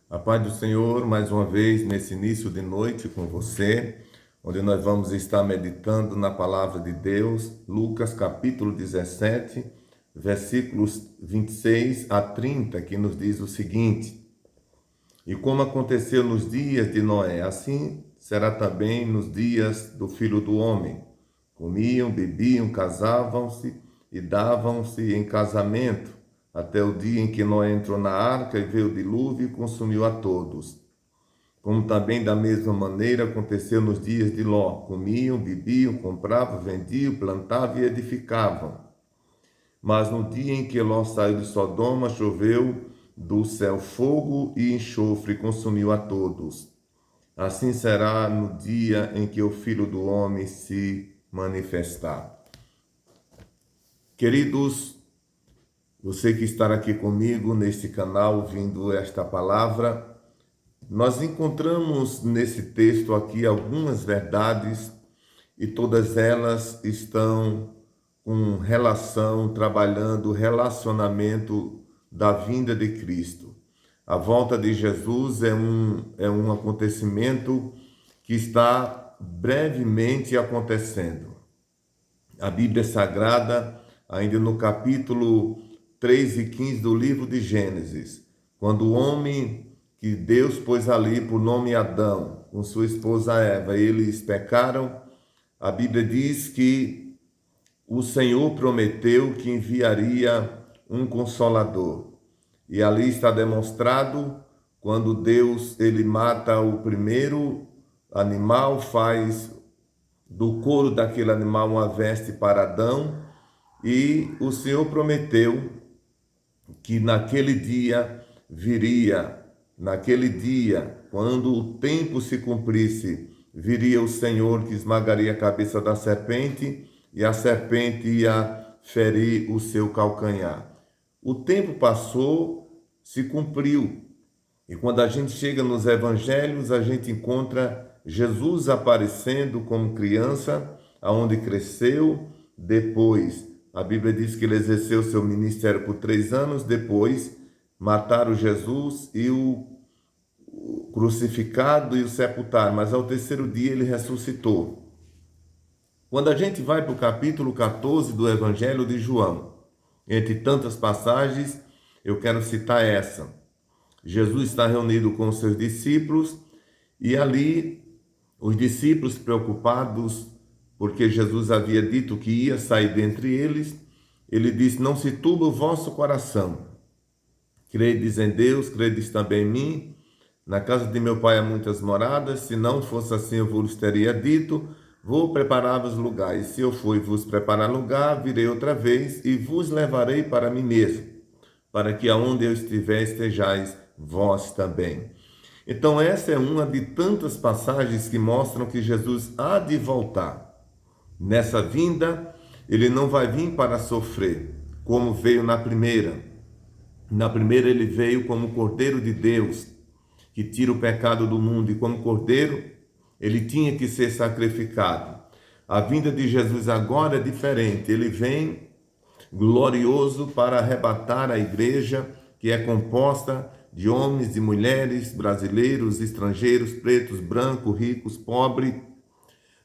A paz do Senhor, mais uma vez, nesse início de noite com você, onde nós vamos estar meditando na palavra de Deus, Lucas capítulo 17, versículos 26 a 30, que nos diz o seguinte: E como aconteceu nos dias de Noé, assim será também nos dias do Filho do Homem. Comiam, bebiam, casavam-se e davam-se em casamento, até o dia em que Noé entrou na arca e veio o dilúvio e consumiu a todos. Como também da mesma maneira aconteceu nos dias de Ló. Comiam, bebiam, compravam, vendiam, plantavam e edificavam. Mas no dia em que Ló saiu de Sodoma, choveu do céu fogo e enxofre e consumiu a todos. Assim será no dia em que o Filho do Homem se manifestar. Queridos, você que está aqui comigo neste canal ouvindo esta palavra, nós encontramos nesse texto aqui algumas verdades e todas elas estão com relação, trabalhando o relacionamento da vinda de Cristo. A volta de Jesus é um acontecimento que está brevemente acontecendo. A Bíblia Sagrada, ainda no capítulo 3 e 15 do livro de Gênesis, quando o homem que Deus pôs ali por nome Adão, com sua esposa Eva, eles pecaram, a Bíblia diz que o Senhor prometeu que enviaria um consolador. E ali está demonstrado quando Deus ele mata o primeiro animal, faz do couro daquele animal uma veste para Adão, e o Senhor prometeu que naquele dia quando o tempo se cumprisse, viria o Senhor que esmagaria a cabeça da serpente e a serpente ia ferir o seu calcanhar. O tempo passou, se cumpriu. E quando a gente chega nos evangelhos, a gente encontra Jesus aparecendo como criança, aonde cresceu. Depois, a Bíblia diz que ele exerceu seu ministério por 3 anos. Depois, mataram Jesus e o crucificado e o sepultaram. Mas ao terceiro dia ele ressuscitou. Quando a gente vai para o capítulo 14 do Evangelho de João, entre tantas passagens, eu quero citar essa. Jesus está reunido com os seus discípulos e ali os discípulos preocupados porque Jesus havia dito que ia sair dentre eles, ele disse: não se turbe o vosso coração. Credes em Deus, credes também em mim. Na casa de meu pai há muitas moradas, se não fosse assim eu vos teria dito, vou preparar-vos lugar, e se eu for e vos preparar lugar, virei outra vez e vos levarei para mim mesmo, para que aonde eu estiver estejais vós também. Então essa é uma de tantas passagens que mostram que Jesus há de voltar. Nessa vinda, ele não vai vir para sofrer, como veio na primeira. Na primeira ele veio como Cordeiro de Deus, que tira o pecado do mundo, e como Cordeiro, ele tinha que ser sacrificado. A vinda de Jesus agora é diferente, ele vem glorioso para arrebatar a igreja, que é composta de homens e mulheres, brasileiros, estrangeiros, pretos, brancos, ricos, pobres,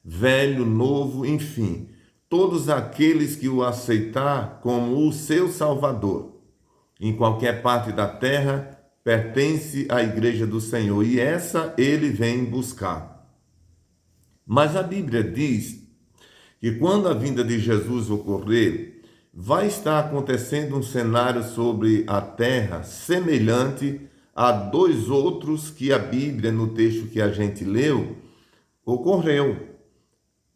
velho, novo, enfim, todos aqueles que o aceitar como o seu Salvador, em qualquer parte da terra, pertence à igreja do Senhor, e essa ele vem buscar. Mas a Bíblia diz que quando a vinda de Jesus ocorrer, vai estar acontecendo um cenário sobre a terra semelhante a 2 outros que a Bíblia, no texto que a gente leu, ocorreu.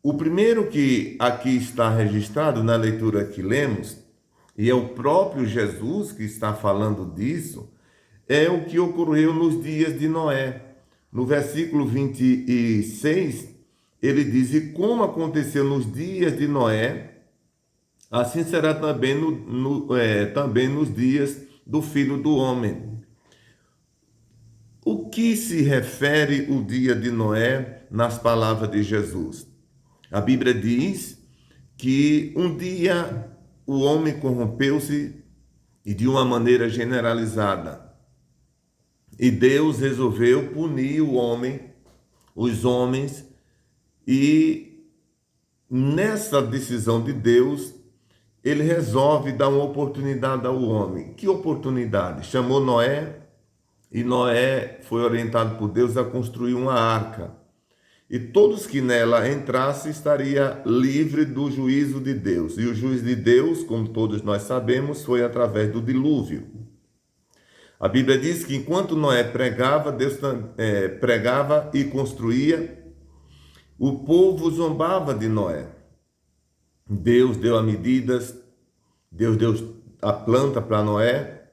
O primeiro que aqui está registrado na leitura que lemos, e é o próprio Jesus que está falando disso, é o que ocorreu nos dias de Noé. No versículo 26, ele diz: e como aconteceu nos dias de Noé, assim será também, também nos dias do Filho do Homem. O que se refere o dia de Noé nas palavras de Jesus? A Bíblia diz que um dia o homem corrompeu-se e de uma maneira generalizada. E Deus resolveu punir os homens, e nessa decisão de Deus, ele resolve dar uma oportunidade ao homem. Que oportunidade? Chamou Noé, e Noé foi orientado por Deus a construir uma arca. E todos que nela entrassem estaria livre do juízo de Deus. E o juízo de Deus, como todos nós sabemos, foi através do dilúvio. A Bíblia diz que enquanto Noé pregava, Deus pregava e construía, o povo zombava de Noé. Deus deu as medidas, Deus deu a planta para Noé,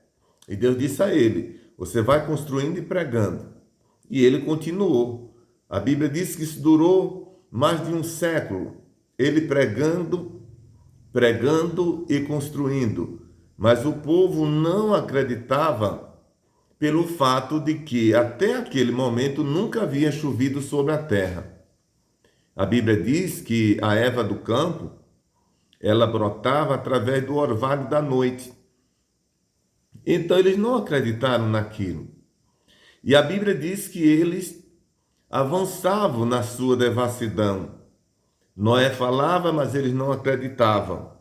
e Deus disse a ele: você vai construindo e pregando. E ele continuou. A Bíblia diz que isso durou mais de um século, ele pregando e construindo. Mas o povo não acreditava pelo fato de que até aquele momento nunca havia chovido sobre a terra. A Bíblia diz que a erva do campo, ela brotava através do orvalho da noite. Então eles não acreditaram naquilo. E a Bíblia diz que eles avançavam na sua devassidão. Noé falava, mas eles não acreditavam.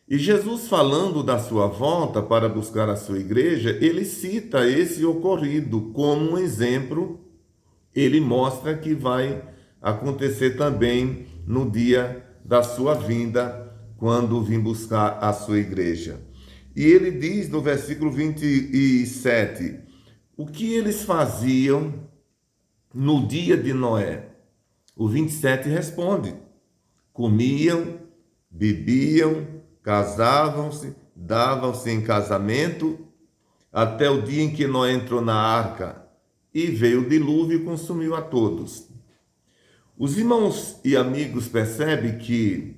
E Jesus, falando da sua volta para buscar a sua igreja, ele cita esse ocorrido como um exemplo. Ele mostra que vai acontecer também no dia da sua vinda, quando vir buscar a sua igreja. E ele diz no versículo 27, o que eles faziam no dia de Noé. O 27 responde: comiam, bebiam, casavam-se, davam-se em casamento, até o dia em que Noé entrou na arca, e veio o dilúvio e consumiu a todos. Os irmãos e amigos percebem que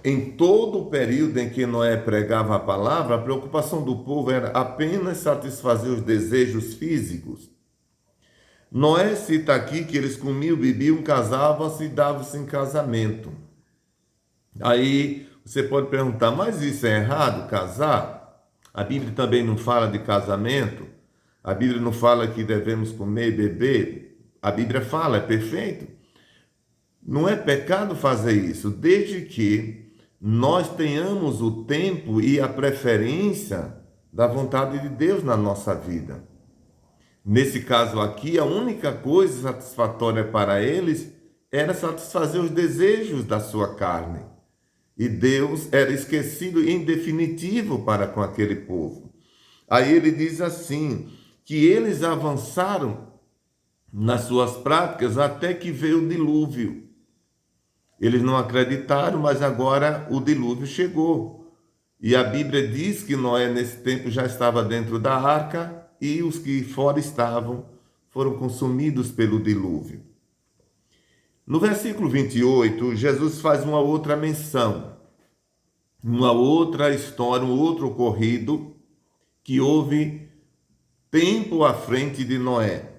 em todo o período em que Noé pregava a palavra, a preocupação do povo era apenas satisfazer os desejos físicos. Noé cita aqui que eles comiam, bebiam, casavam-se e davam-se em casamento. Aí você pode perguntar, mas isso é errado, casar? A Bíblia também não fala de casamento? A Bíblia não fala que devemos comer e beber? A Bíblia fala, é perfeito. Não é pecado fazer isso, desde que nós tenhamos o tempo e a preferência da vontade de Deus na nossa vida. Nesse caso aqui, a única coisa satisfatória para eles era satisfazer os desejos da sua carne. E Deus era esquecido em definitivo para com aquele povo. Aí ele diz assim, que eles avançaram nas suas práticas até que veio o dilúvio. Eles não acreditaram, mas agora o dilúvio chegou. E a Bíblia diz que Noé, nesse tempo, já estava dentro da arca, e os que fora estavam foram consumidos pelo dilúvio. No versículo 28, Jesus faz uma outra menção, uma outra história, um outro ocorrido que houve tempo à frente de Noé.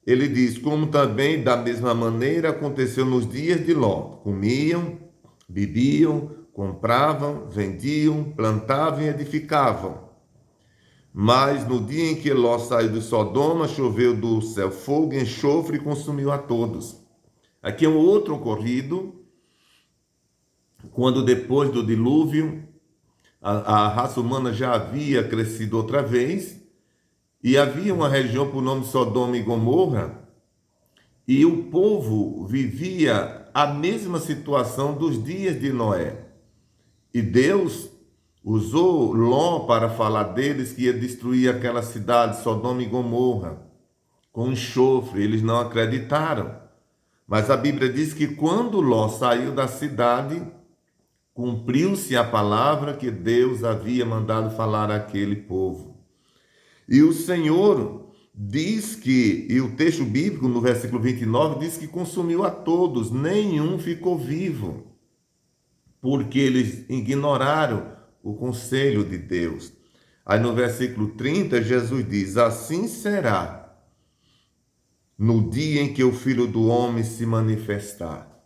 Ele diz, como também da mesma maneira aconteceu nos dias de Ló. Comiam, bebiam, compravam, vendiam, plantavam e edificavam. Mas no dia em que Ló saiu de Sodoma, choveu do céu fogo, enxofre e consumiu a todos. Aqui é um outro ocorrido, quando depois do dilúvio, a raça humana já havia crescido outra vez, e havia uma região por nome Sodoma e Gomorra, e o povo vivia a mesma situação dos dias de Noé. E Deus usou Ló para falar deles, que ia destruir aquela cidade, Sodoma e Gomorra, com enxofre. Eles não acreditaram. Mas a Bíblia diz que quando Ló saiu da cidade, cumpriu-se a palavra que Deus havia mandado falar àquele povo. E o Senhor diz que, e o texto bíblico no versículo 29 diz que consumiu a todos, nenhum ficou vivo, porque eles ignoraram o conselho de Deus. Aí no versículo 30, Jesus diz, assim será no dia em que o Filho do Homem se manifestar.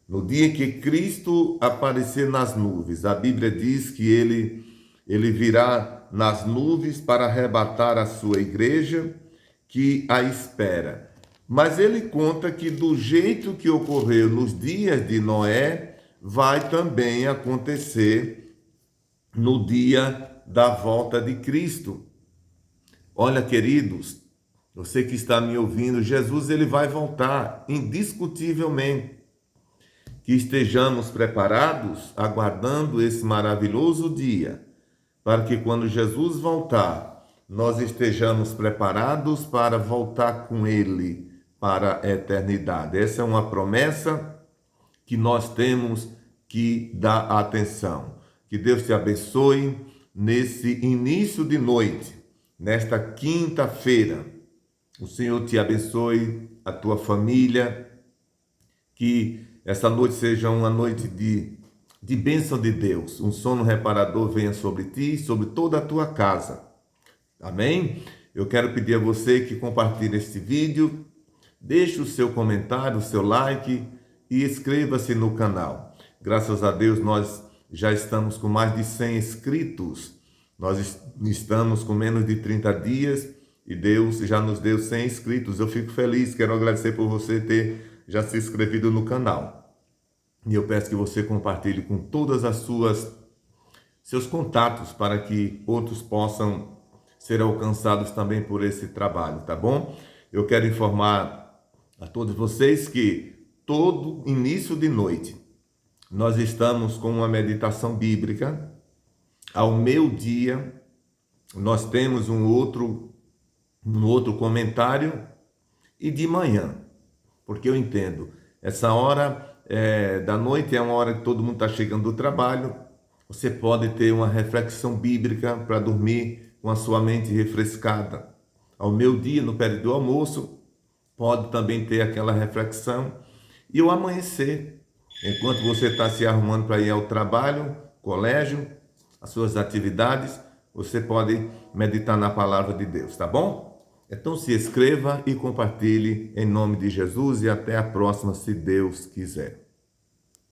No dia em que Cristo aparecer nas nuvens, a Bíblia diz que ele virá nas nuvens para arrebatar a sua igreja, que a espera. Mas ele conta que do jeito que ocorreu nos dias de Noé, vai também acontecer no dia da volta de Cristo. Olha, queridos, você que está me ouvindo, Jesus ele vai voltar indiscutivelmente. Que estejamos preparados, aguardando esse maravilhoso dia, para que quando Jesus voltar, nós estejamos preparados para voltar com Ele para a eternidade. Essa é uma promessa que nós temos que dar atenção. Que Deus te abençoe nesse início de noite, nesta quinta-feira. O Senhor te abençoe, a tua família, que essa noite seja uma noite de bênção de Deus. Um sono reparador venha sobre ti e sobre toda a tua casa. Amém? Eu quero pedir a você que compartilhe este vídeo, deixe o seu comentário, o seu like e inscreva-se no canal. Graças a Deus nós já estamos com mais de 100 inscritos. Nós estamos com menos de 30 dias e Deus já nos deu 100 inscritos. Eu fico feliz, quero agradecer por você ter já se inscrevido no canal. E eu peço que você compartilhe com todas as seus contatos para que outros possam ser alcançados também por esse trabalho, tá bom? Eu quero informar a todos vocês que todo início de noite nós estamos com uma meditação bíblica. Ao meio-dia nós temos um outro comentário e de manhã, porque eu entendo, essa hora da noite é uma hora que todo mundo está chegando do trabalho, você pode ter uma reflexão bíblica para dormir com a sua mente refrescada. Ao meio-dia, no período do almoço, pode também ter aquela reflexão. E ao amanhecer, enquanto você está se arrumando para ir ao trabalho, colégio, as suas atividades, você pode meditar na palavra de Deus, tá bom? Então se inscreva e compartilhe em nome de Jesus e até a próxima, se Deus quiser.